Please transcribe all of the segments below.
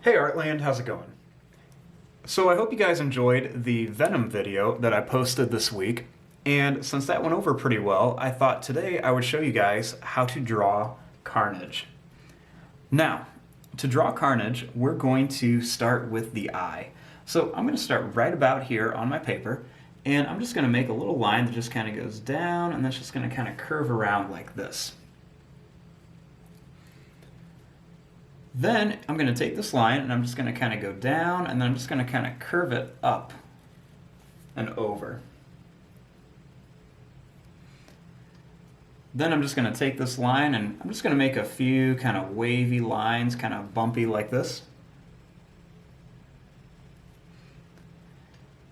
Hey Artland, how's it going? So I hope you guys enjoyed the Venom video that I posted this week, and since that went over pretty well, I thought today I would show you guys how to draw Carnage. Now, to draw Carnage, we're going to start with the eye. So I'm going to start right about here on my paper, and I'm just going to make a little line that just kind of goes down, and that's just going to kind of curve around like this. Then I'm going to take this line and I'm just going to kind of go down, and then I'm just going to kind of curve it up and over. Then I'm just going to take this line and I'm just going to make a few kind of wavy lines, kind of bumpy like this.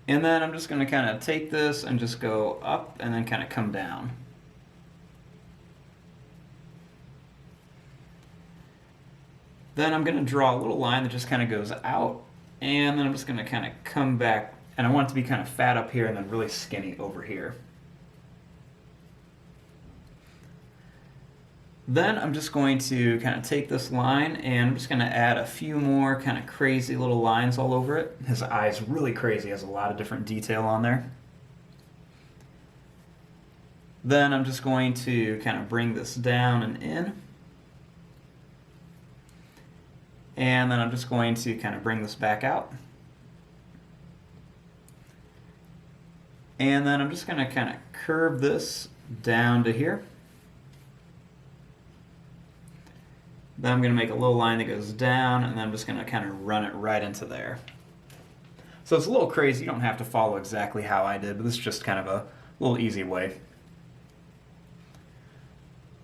And then I'm just going to kind of take this and just go up and then kind of come down. Then I'm going to draw a little line that just kind of goes out, and then I'm just going to kind of come back, and I want it to be kind of fat up here and then really skinny over here. Then I'm just going to kind of take this line and I'm just going to add a few more kind of crazy little lines all over it. His eye's really crazy, has a lot of different detail on there. Then I'm just going to kind of bring this down and in. And then I'm just going to kind of bring this back out. And then I'm just going to kind of curve this down to here. Then I'm going to make a little line that goes down, and then I'm just going to kind of run it right into there. So it's a little crazy. You don't have to follow exactly how I did, but this is just kind of a little easy way.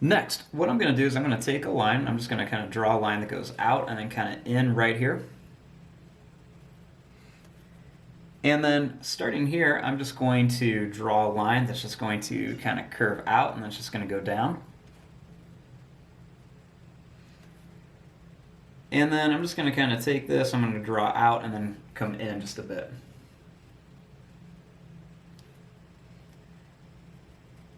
Next, what I'm going to do is I'm going to take a line, I'm just going to kind of draw a line that goes out and then kind of in right here. And then starting here, I'm just going to draw a line that's just going to kind of curve out and then it's just going to go down. And then I'm just going to kind of take this, I'm going to draw out and then come in just a bit.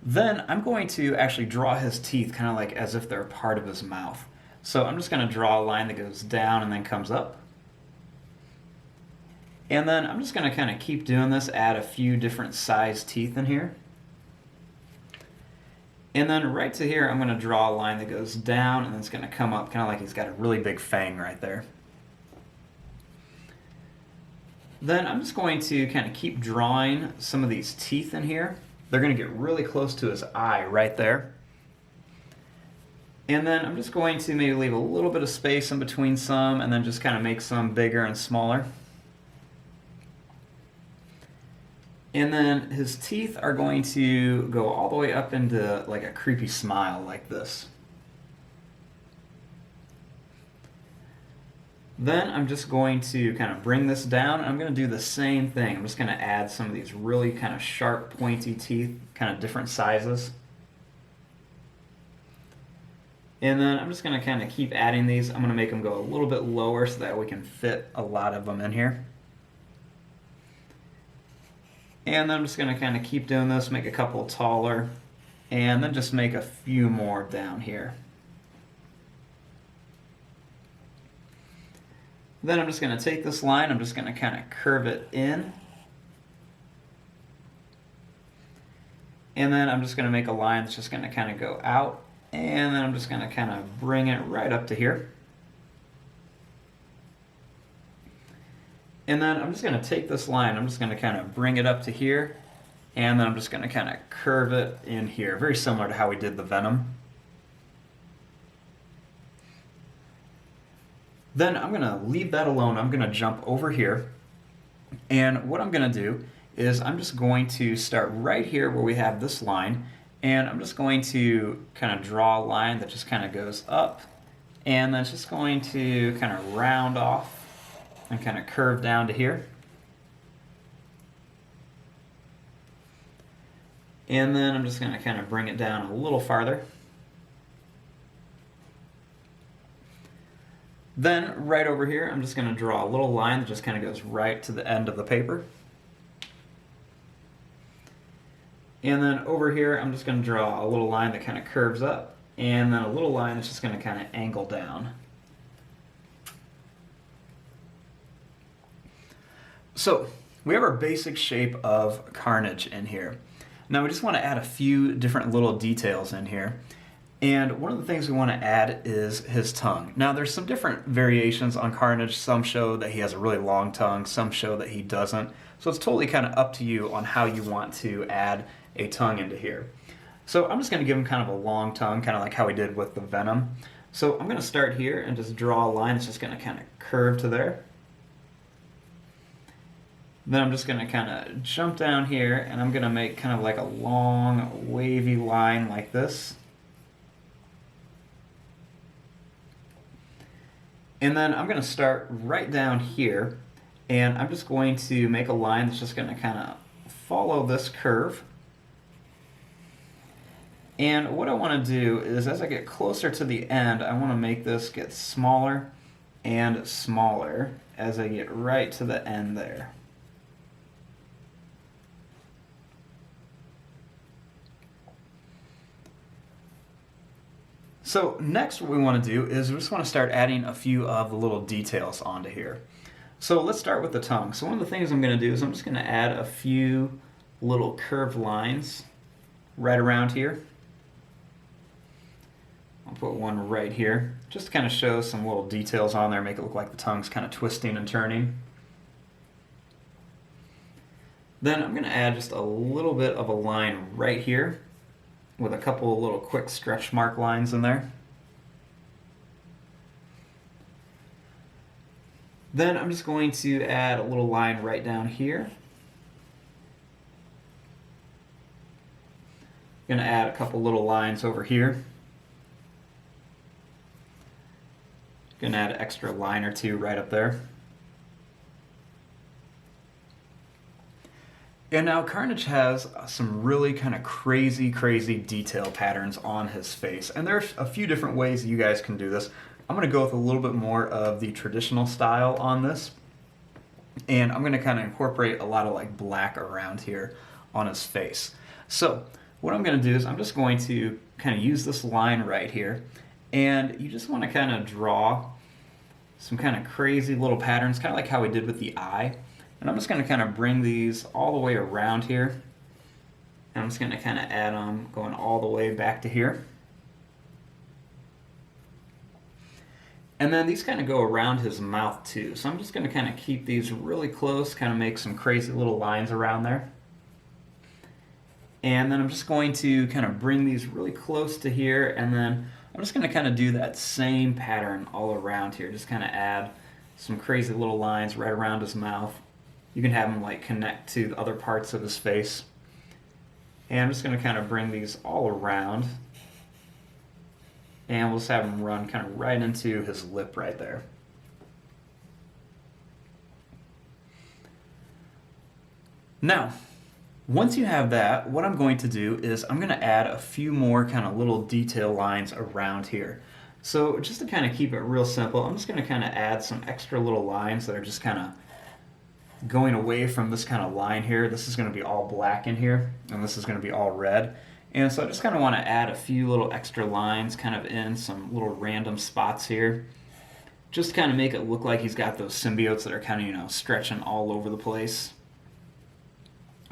Then I'm going to actually draw his teeth kind of like as if they're part of his mouth. So I'm just going to draw a line that goes down and then comes up. And then I'm just going to kind of keep doing this, add a few different size teeth in here. And then right to here, I'm going to draw a line that goes down and then it's going to come up kind of like he's got a really big fang right there. Then I'm just going to kind of keep drawing some of these teeth in here. They're going to get really close to his eye right there. And then I'm just going to maybe leave a little bit of space in between some and then just kind of make some bigger and smaller. And then his teeth are going to go all the way up into like a creepy smile like this. Then I'm just going to kind of bring this down, and I'm going to do the same thing. I'm just going to add some of these really kind of sharp, pointy teeth, kind of different sizes. And then I'm just going to kind of keep adding these. I'm going to make them go a little bit lower so that we can fit a lot of them in here. And then I'm just going to kind of keep doing this, make a couple taller, and then just make a few more down here. Then I'm just going to take this line, I'm just going to kind of curve it in. And then I'm just going to make a line that's just going to kind of go out. And then I'm just going to kind of bring it right up to here. And then I'm just going to take this line, I'm just going to kind of bring it up to here. And then I'm just going to kind of curve it in here, very similar to how we did the Venom. Then I'm going to leave that alone. I'm going to jump over here. And what I'm going to do is I'm just going to start right here where we have this line. And I'm just going to kind of draw a line that just kind of goes up. And then it's just going to kind of round off and kind of curve down to here. And then I'm just going to kind of bring it down a little farther. Then right over here, I'm just going to draw a little line that just kind of goes right to the end of the paper. And then over here, I'm just going to draw a little line that kind of curves up, and then a little line that's just going to kind of angle down. So we have our basic shape of Carnage in here. Now we just want to add a few different little details in here. And one of the things we want to add is his tongue. Now there's some different variations on Carnage. Some show that he has a really long tongue, some show that he doesn't. So it's totally kind of up to you on how you want to add a tongue into here. So I'm just going to give him kind of a long tongue, kind of like how we did with the Venom. So I'm going to start here and just draw a line that's just going to kind of curve to there. Then I'm just going to kind of jump down here and I'm going to make kind of like a long wavy line like this. And then I'm going to start right down here and I'm just going to make a line that's just going to kind of follow this curve. And what I want to do is as I get closer to the end, I want to make this get smaller and smaller as I get right to the end there. So next what we want to do is we just want to start adding a few of the little details onto here. So let's start with the tongue. So one of the things I'm going to do is I'm just going to add a few little curved lines right around here. I'll put one right here, just to kind of show some little details on there, make it look like the tongue's kind of twisting and turning. Then I'm going to add just a little bit of a line right here with a couple of little quick stretch mark lines in there. Then I'm just going to add a little line right down here. I'm going to add a couple little lines over here. Going to add an extra line or two right up there. And now Carnage has some really kind of crazy detail patterns on his face. And there's a few different ways that you guys can do this. I'm going to go with a little bit more of the traditional style on this. And I'm going to kind of incorporate a lot of like black around here on his face. So what I'm going to do is I'm just going to kind of use this line right here. And you just want to kind of draw some kind of crazy little patterns, kind of like how we did with the eye. And I'm just going to kind of bring these all the way around here. And I'm just going to kind of add them going all the way back to here. And then these kind of go around his mouth too. So I'm just going to kind of keep these really close, kind of make some crazy little lines around there. And then I'm just going to kind of bring these really close to here, and then I'm just going to kind of do that same pattern all around here. Just kind of add some crazy little lines right around his mouth. You can have them like connect to the other parts of his face. And I'm just going to kind of bring these all around. And we'll just have them run kind of right into his lip right there. Now, once you have that, what I'm going to do is I'm going to add a few more kind of little detail lines around here. So just to kind of keep it real simple, I'm just going to kind of add some extra little lines that are just kind of going away from this kind of line here. This is going to be all black in here, and this is going to be all red. And so I just kind of want to add a few little extra lines kind of in some little random spots here. Just to kind of make it look like he's got those symbiotes that are kind of, you know, stretching all over the place.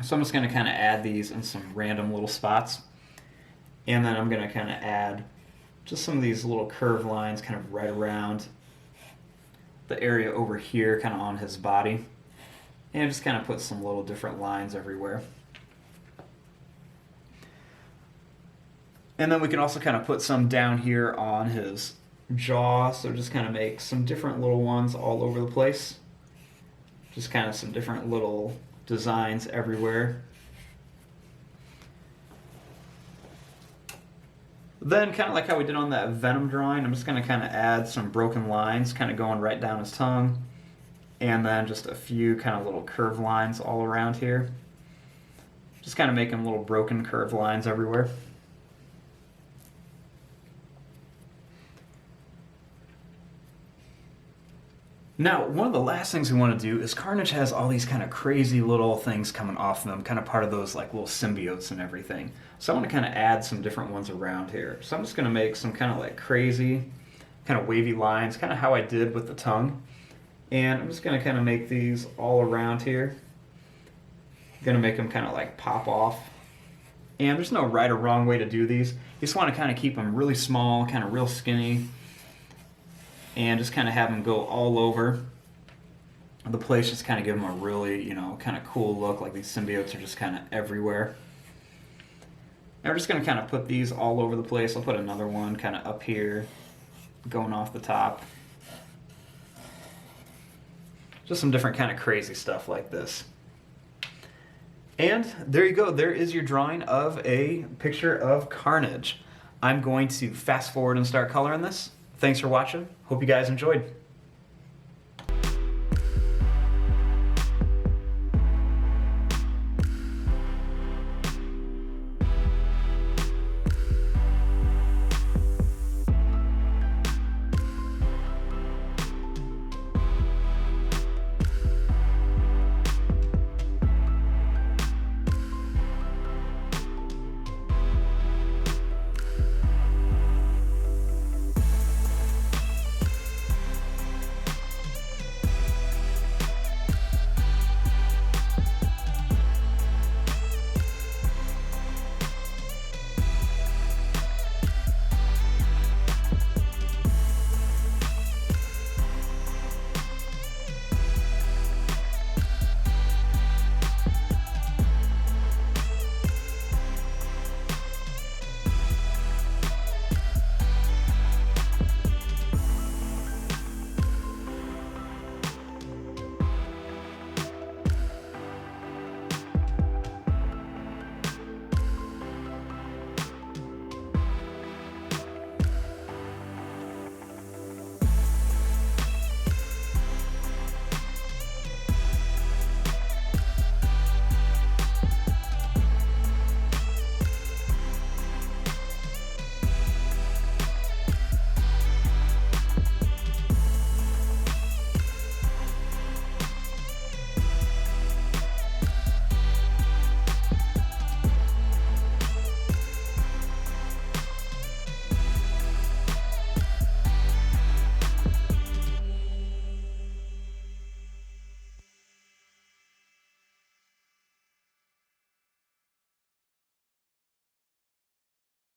So I'm just going to kind of add these in some random little spots. And then I'm going to kind of add just some of these little curved lines kind of right around the area over here, kind of on his body. And just kind of put some little different lines everywhere. And then we can also kind of put some down here on his jaw. So just kind of make some different little ones all over the place. Just kind of some different little designs everywhere. Then kind of like how we did on that Venom drawing, I'm just going to kind of add some broken lines kind of going right down his tongue. And then just a few kind of little curved lines all around here. Just kind of making little broken curved lines everywhere. Now, one of the last things we want to do is Carnage has all these kind of crazy little things coming off of them, kind of part of those like little symbiotes and everything. So I want to kind of add some different ones around here. So I'm just going to make some kind of like crazy, kind of wavy lines, kind of how I did with the tongue. And I'm just going to kind of make these all around here. Going to make them kind of like pop off. And there's no right or wrong way to do these. You just want to kind of keep them really small, kind of real skinny. And just kind of have them go all over the place, just kind of give them a really, kind of cool look, like these symbiotes are just kind of everywhere. Now we're just going to kind of put these all over the place. I'll put another one kind of up here, going off the top. Just some different kind of crazy stuff like this. And there you go. There is your drawing of a picture of Carnage. I'm going to fast forward and start coloring this. Thanks for watching. Hope you guys enjoyed.